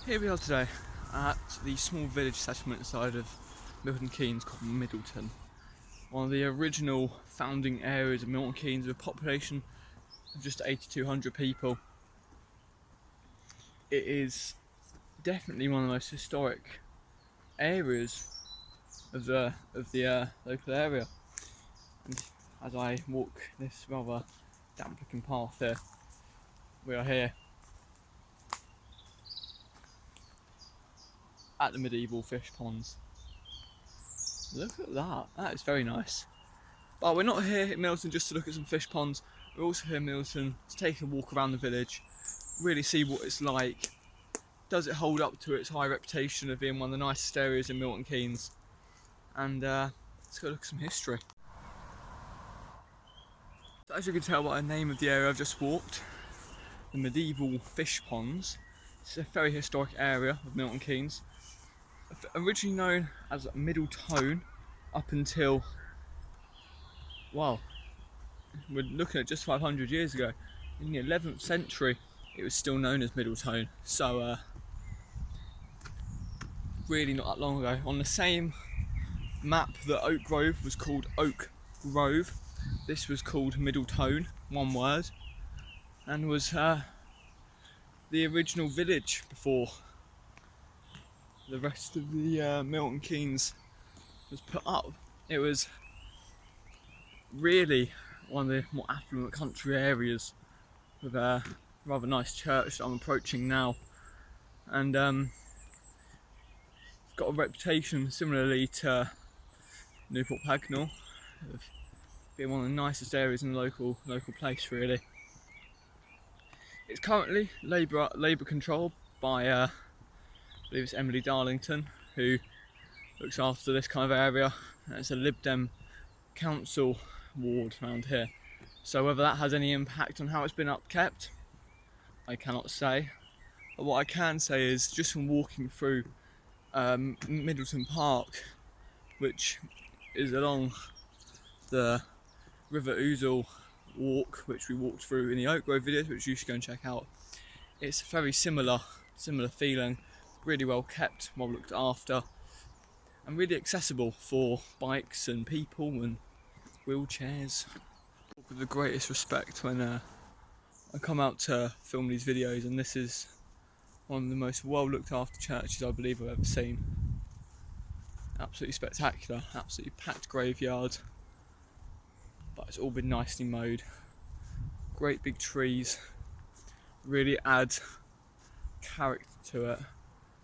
Here we are today at the small village settlement side of Milton Keynes called Middleton. One of the original founding areas of Milton Keynes with a population of just 8,200 people. It is definitely one of the most historic areas of the local area. And as I walk this rather damp looking path here, we are here at the medieval fish ponds. Look at that, that is very nice. But we're not here in Middleton just to look at some fish ponds, we're also here in Middleton to take a walk around the village, really see what it's like. Does it hold up to its high reputation of being one of the nicest areas in Milton Keynes? And let's go look at some history. So as you can tell by the name of the area I've just walked, the medieval fish ponds. It's a very historic area of Milton Keynes. Originally known as Middleton up until, well, we're looking at just 500 years ago. In the 11th century it was still known as Middleton, so really not that long ago. On the same map that Oak Grove was called Oak Grove, this was called Middleton, one word, and was the original village before the rest of the Milton Keynes was put up. It was really one of the more affluent country areas with a rather nice church that I'm approaching now, and it's got a reputation similarly to Newport Pagnell of being one of the nicest areas in the local place really. It's currently Labour controlled by I believe it's Emily Darlington, who looks after this kind of area. It's a Lib Dem council ward around here, so whether that has any impact on how it's been upkept I cannot say, but what I can say is just from walking through Middleton Park, which is along the River Ousel walk, which we walked through in the Oak Grove videos, which you should go and check out. It's a very similar feeling, really well kept, well looked after, and really accessible for bikes and people and wheelchairs. With the greatest respect when I come out to film these videos, and this is one of the most well looked after churches I believe I've ever seen. Absolutely spectacular, absolutely packed graveyard, but it's all been nicely mowed. Great big trees, really add character to it,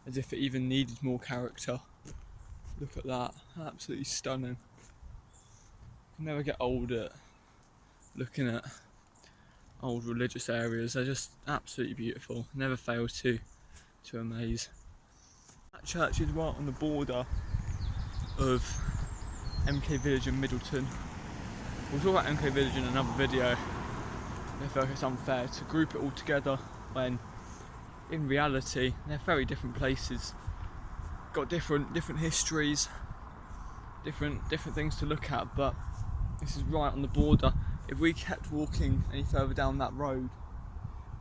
as if it even needed more character. Look at that, absolutely stunning. You never get old at looking at old religious areas, they're just absolutely beautiful, never fail to amaze. That church is right on the border of MK Village and Middleton. We'll talk about MK Village in another video. I feel like it's unfair to group it all together when in reality they're very different places, got different histories, different things to look at, but this is right on the border. If we kept walking any further down that road,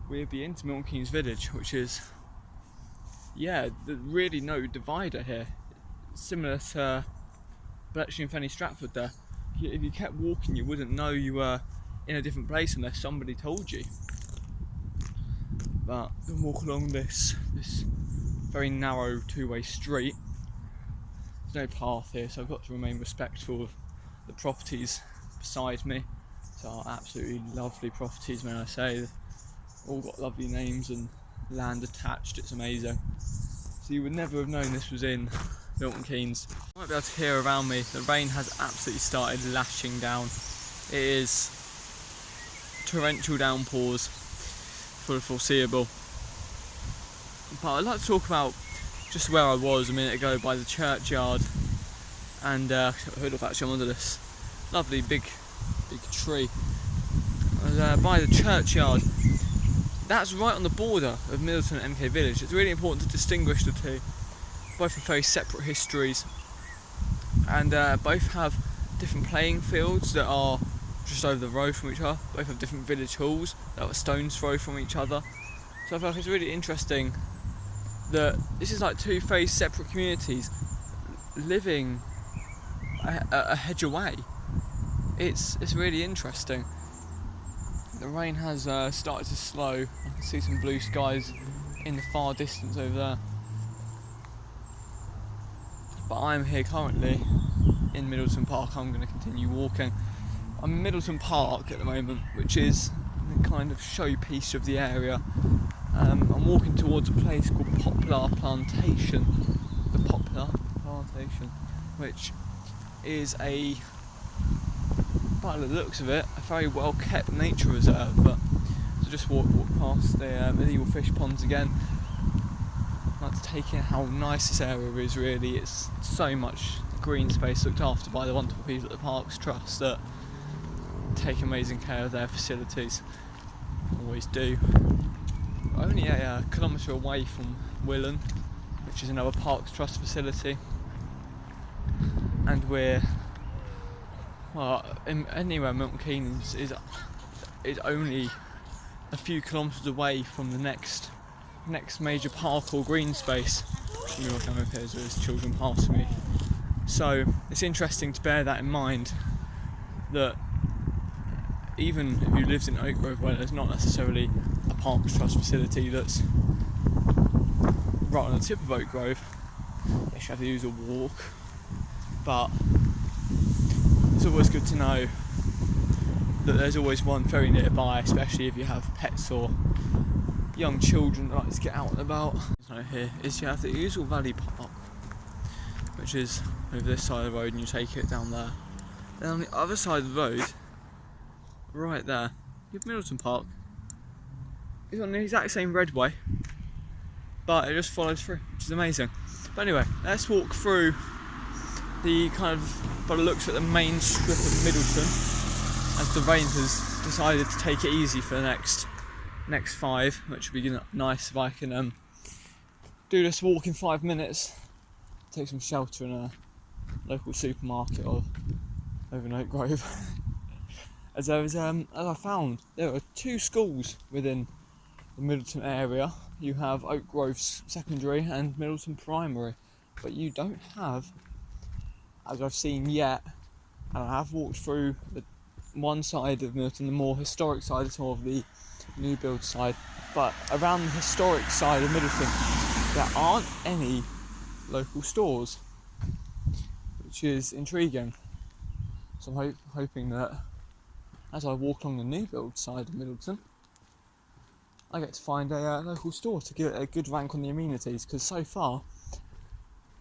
we'd be into Milton Keynes Village, which is, yeah, there's really no divider here. It's similar to Bletchley and Fenny Stratford there. If you kept walking you wouldn't know you were in a different place unless somebody told you. But then walk along this very narrow two-way street. There's no path here, so I've got to remain respectful of the properties beside me. So are absolutely lovely properties, may I say. They've all got lovely names and land attached, it's amazing. So you would never have known this was in Milton Keynes. You might be able to hear around me, the rain has absolutely started lashing down. It is torrential downpours for the foreseeable. But I'd like to talk about just where I was a minute ago by the churchyard, and actually I'm under this lovely big tree. By the churchyard. That's right on the border of Middleton and MK Village. It's really important to distinguish the two. Both have very separate histories, and both have different playing fields that are just over the road from each other. Both have different village halls that are a stone's throw from each other. So I feel like it's really interesting that this is like two very separate communities living a hedge away. It's really interesting. The rain has started to slow. I can see some blue skies in the far distance over there. But I'm here currently in Middleton Park. I'm going to continue walking. I'm in Middleton Park at the moment, which is the kind of showpiece of the area. I'm walking towards a place called Poplar Plantation. The Poplar Plantation, which is by the looks of it, a very well kept nature reserve. But to just walk past the medieval fish ponds again, I like to take in how nice this area is. Really, it's so much green space looked after by the wonderful people at the Parks Trust that take amazing care of their facilities. Always do. We're only a kilometre away from Luton, which is another Parks Trust facility, and we're anywhere Milton Keynes is only a few kilometres away from the next major park or green space. There's children passing me, so it's interesting to bear that in mind, that even if you lived in Oak Grove, where there's not necessarily a Parks Trust facility that's right on the tip of Oak Grove, you have to use a walk, but it's always good to know that there's always one very nearby, especially if you have pets or young children that like to get out and about. So here is you have the Ouzel Valley Park, which is over this side of the road, and you take it down there. Then on the other side of the road, right there, you have Middleton Park. It's on the exact same redway, but it just follows through, which is amazing. But anyway, let's walk through the kind of, by the looks at the main strip of Middleton, as the rain has decided to take it easy for the next 5, which would be nice if I can do this walk in 5 minutes, take some shelter in a local supermarket or over in Oak Grove. As I found, there are 2 schools within the Middleton area. You have Oak Grove Secondary and Middleton Primary, but you don't have, as I've seen yet, and I have walked through the one side of Middleton, the more historic side, is more of the new build side, but around the historic side of Middleton there aren't any local stores, which is intriguing. So I'm hoping that as I walk along the new build side of Middleton, I get to find a local store to get a good rank on the amenities, because so far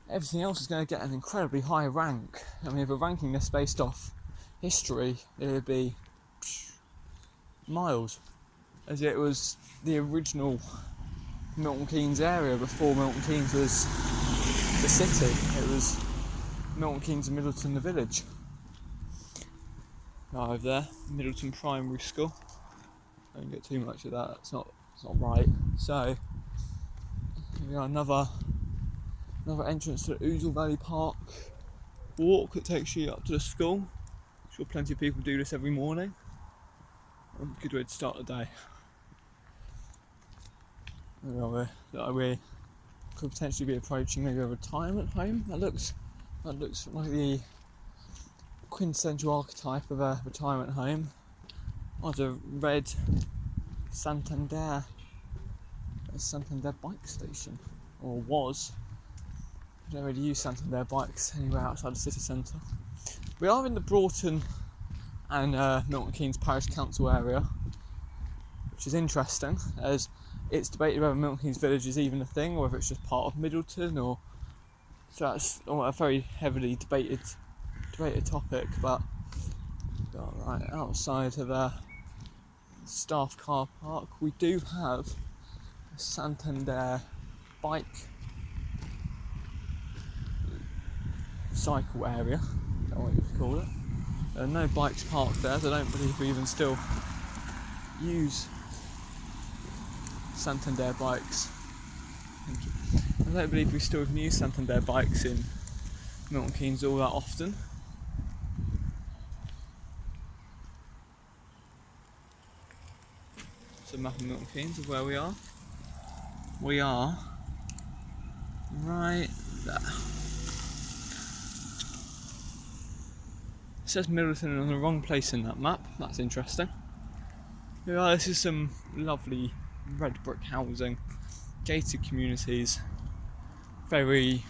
everything else is going to get an incredibly high rank. I mean, if we're ranking this based off history, it would be miles, as it was the original Milton Keynes area before Milton Keynes was the city. It was Milton Keynes and Middleton the village. Right over there, Middleton Primary School. Don't get too much of that, it's not right. So we got another entrance to the Ouzel Valley Park walk that takes you up to the school. I'm sure plenty of people do this every morning. A good way to start the day. We could potentially be approaching maybe a retirement home. That looks like the quintessential archetype of a retirement home. Oh, there's a red Santander bike station, or was. I don't really use Santander bikes anywhere outside the city centre. We are in the Broughton and Milton Keynes Parish Council area, which is interesting, as it's debated whether Milton Keynes Village is even a thing, or whether it's just part of Middleton, or so that's a very heavily debated topic. But right outside of a staff car park, we do have a Santander bike cycle area, is that what you would call it. There are no bikes parked there, so I don't believe we even still use Santander bikes. Thank you. I don't believe we still use Santander bikes in Milton Keynes all that often. So map of Milton Keynes of where we are. We are right there. It says Middleton on the wrong place in that map. That's interesting. Yeah, this is some lovely red brick housing, gated communities, very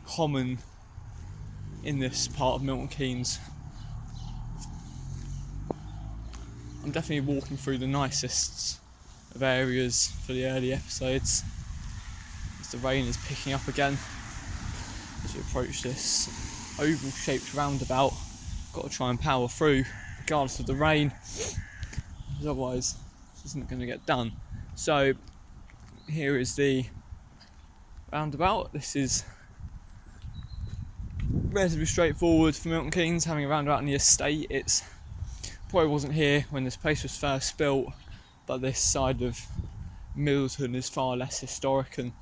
common in this part of Milton Keynes. I'm definitely walking through the nicest of areas for the early episodes, as the rain is picking up again as we approach this oval shaped roundabout. Got to try and power through regardless of the rain, because otherwise this isn't going to get done. So here is the roundabout. This is relatively straightforward for Milton Keynes, having a roundabout in the estate. It's probably wasn't here when this place was first built, but this side of Middleton is far less historic and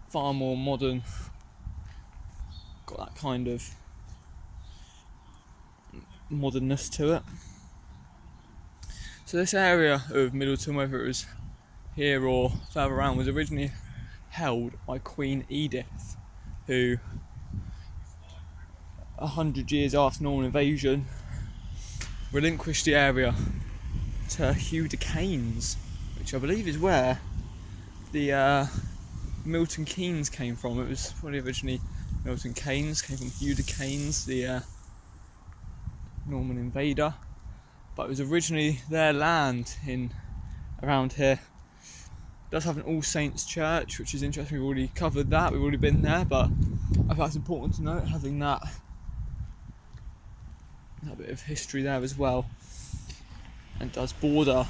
far more modern. Got that kind of modernness to it. So this area of Middleton, whether it was here or further around, was originally held by Queen Edith, who 100 years after Norman invasion relinquished the area to Hugh de Keynes, which I believe is where the Milton Keynes came from. It was probably originally Milton Keynes, came from Hugh de Keynes, the Norman invader, but it was originally their land in around here. It does have an All Saints church, which is interesting. We've already covered that, we've already been there, but I think it's important to note having that bit of history there as well. And does border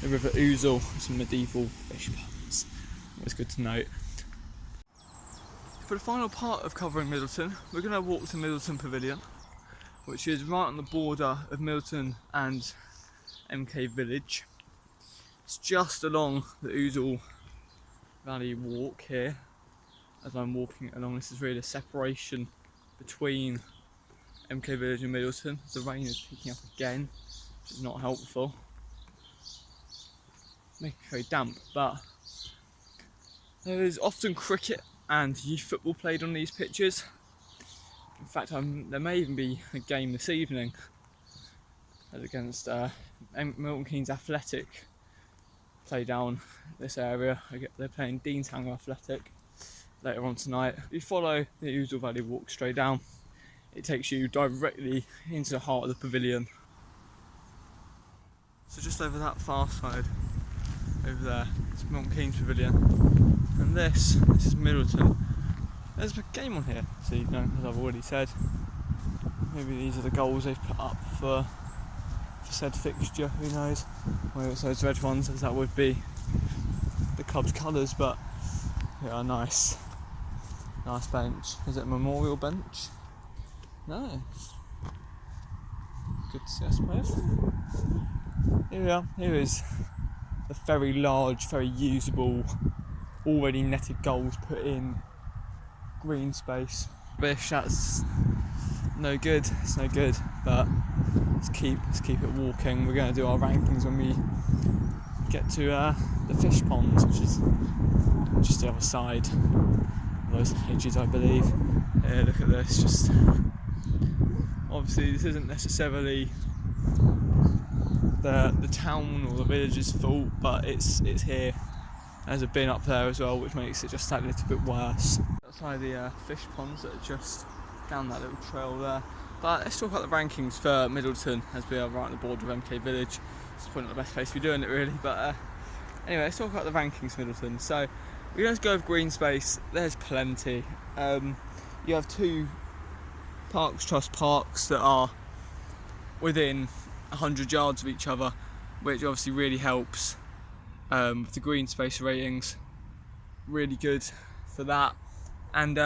the River Ouzel with some medieval fish ponds. Always good to note. For the final part of covering Middleton, we're going to walk to Middleton Pavilion, which is right on the border of Middleton and MK Village. It's just along the Ouzel Valley walk here. As I'm walking along, this is really a separation between MK Village and Middleton. The rain is picking up again, which is not helpful. Making it very damp, but there is often cricket and youth football played on these pitches. In fact, there may even be a game this evening as against Milton Keynes Athletic play down this area. They're playing Deanshanger Athletic later on tonight. If you follow the Ouzel Valley walk straight down, it takes you directly into the heart of the pavilion. So just over that far side, over there, it's Milton Keynes Pavilion, and this is Middleton. There's a game on here this evening, as I've already said. Maybe these are the goals they've put up for said fixture, who knows. Whether it's those red ones, as that would be the club's colours, but they are nice. Nice bench. Is it a memorial bench? No. Good to see, I suppose. Here we are. Here is the very large, very usable, already netted goals put in green space. Rubbish, that's no good. It's no good, but let's keep it walking. We're going to do our rankings when we get to the fish ponds, which is just the other side of those hedges, I believe. Yeah, look at this. Just obviously, this isn't necessarily the town or the village's fault, but it's here. There's a bin up there as well, which makes it just that little bit worse. Outside the fish ponds that are just down that little trail there. But let's talk about the rankings for Middleton, as we are right on the border of MK Village. It's probably not the best place to be doing it really, but anyway, let's talk about the rankings for Middleton. So we're going to go with green space. There's plenty. You have two Parks Trust parks that are within 100 yards of each other, which obviously really helps with the green space ratings. Really good for that. And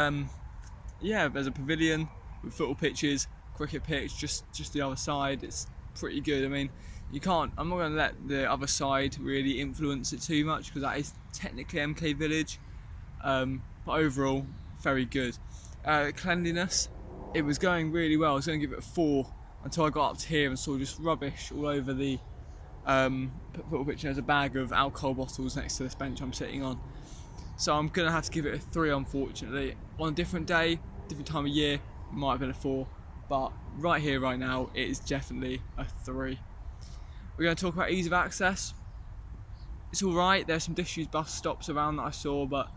yeah, there's a pavilion with football pitches, cricket pitch just the other side. It's pretty good. I mean, I'm not going to let the other side really influence it too much, because that is technically MK Village, but overall very good. Cleanliness, it was going really well. I was going to give it a 4 until I got up to here and saw just rubbish all over the football pitch. There's a bag of alcohol bottles next to this bench I'm sitting on. So I'm gonna have to give it a 3, unfortunately. On a different day, different time of year, it might have been a 4, but right here, right now, it is definitely a 3. We're gonna talk about ease of access. It's all right. There's some disused bus stops around that I saw, but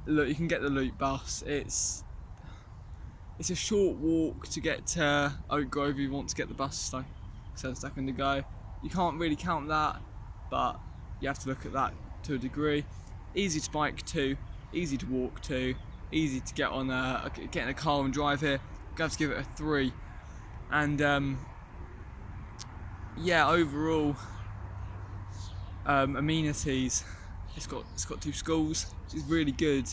look, you can get the Luton bus. It's a short walk to get to Oak Grove if you want to get the bus stuck. So stuck in the go. You can't really count that, but you have to look at that to a degree. Easy to bike to, easy to walk to, easy to get get in a car and drive here. I'm gonna have to give it a 3. And yeah, overall, amenities. It's got 2 schools, which is really good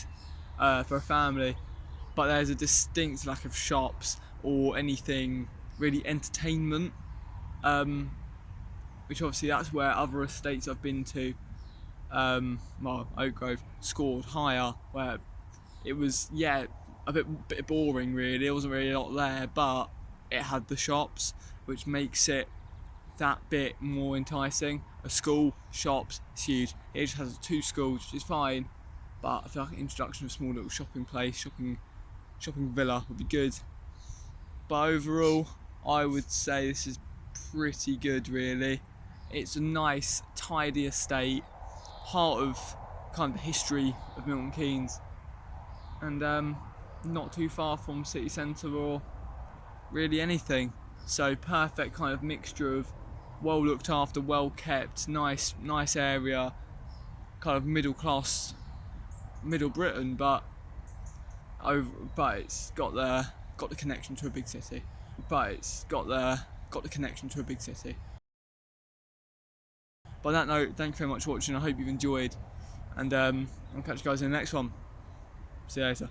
for a family. But there's a distinct lack of shops or anything really entertainment. Which obviously that's where other estates I've been to, well, Oak Grove, scored higher, where it was, yeah, a bit boring really. There wasn't really a lot there, but it had the shops, which makes it that bit more enticing. A school, shops, it's huge. It just has 2 schools, which is fine, but I feel like an introduction of a small little shopping place, shopping villa would be good. But overall, I would say this is pretty good, really. It's a nice, tidy estate, heart of kind of the history of Milton Keynes, and not too far from city centre or really anything. So perfect kind of mixture of well looked after, well kept, nice area, kind of middle class, middle Britain, but it's got the connection to a big city. But it's got the connection to a big city. By that note, thank you very much for watching. I hope you've enjoyed, and I'll catch you guys in the next one. See you later.